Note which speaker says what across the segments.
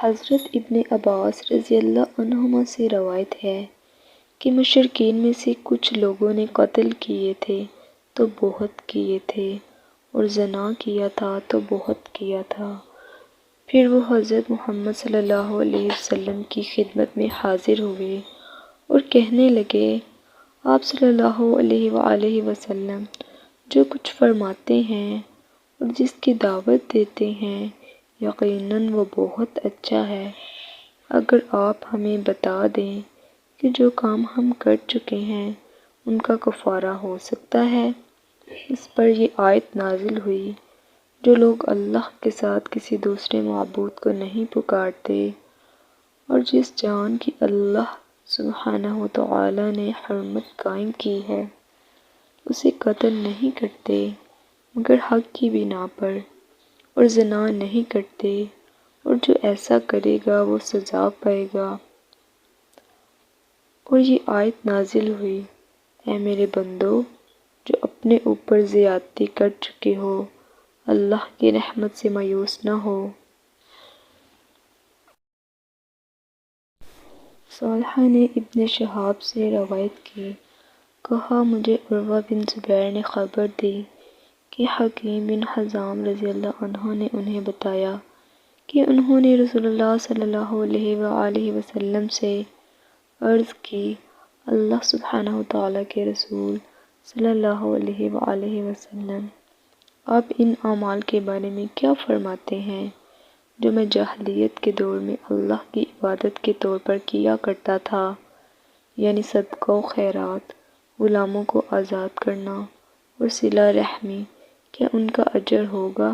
Speaker 1: حضرت ابن عباس رضی اللہ عنہما سے روایت ہے کہ مشرکین میں سے کچھ لوگوں نے قتل کیے تھے تو بہت کیے تھے، اور زنا کیا تھا تو بہت کیا تھا۔ پھر وہ حضرت محمد صلی اللہ علیہ وسلم کی خدمت میں حاضر ہوئے اور کہنے لگے، آپ صلی اللہ علیہ وآلہ وسلم جو کچھ فرماتے ہیں اور جس کی دعوت دیتے ہیں یقیناً وہ بہت اچھا ہے۔ اگر آپ ہمیں بتا دیں کہ جو کام ہم کر چکے ہیں ان کا کفارہ ہو سکتا ہے۔ اس پر یہ آیت نازل ہوئی، جو لوگ اللہ کے ساتھ کسی دوسرے معبود کو نہیں پکارتے اور جس جان کی اللہ سبحانہ وتعالی نے حرمت قائم کی ہے اسے قتل نہیں کرتے مگر حق کی بنا پر، اور زنا نہیں کرتے، اور جو ایسا کرے گا وہ سزا پائے گا۔ اور یہ آیت نازل ہوئی، اے میرے بندو جو اپنے اوپر زیادتی کر چکے ہو اللہ کی رحمت سے مایوس نہ ہو۔ صالحہ نے ابن شہاب سے روایت کی، کہا مجھے عروہ بن زبیر نے خبر دی کہ حکیم بن حزام رضی اللہ عنہ نے انہیں بتایا کہ انہوں نے رسول اللہ صلی اللہ علیہ وآلہ وسلم سے عرض کی، اللہ سبحانہ وتعالی کے رسول صلی اللہ علیہ وآلہ وسلم، آپ ان اعمال کے بارے میں کیا فرماتے ہیں جو میں جاہلیت کے دور میں اللہ کی عبادت کے طور پر کیا کرتا تھا، یعنی صدقہ و خیرات، غلاموں کو آزاد کرنا اور صلہ رحمی، کیا ان کا اجر ہوگا؟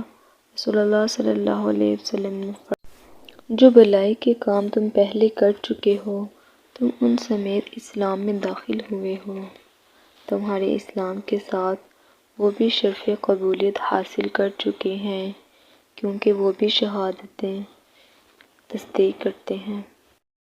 Speaker 1: رسول اللہ صلی اللہ علیہ وسلم نے فرمایا، جو بھلائی کے کام تم پہلے کر چکے ہو تم ان سمیت اسلام میں داخل ہوئے ہو، تمہارے اسلام کے ساتھ وہ بھی شرف قبولیت حاصل کر چکے ہیں کیونکہ وہ بھی شہادتیں تصدیق کرتے ہیں۔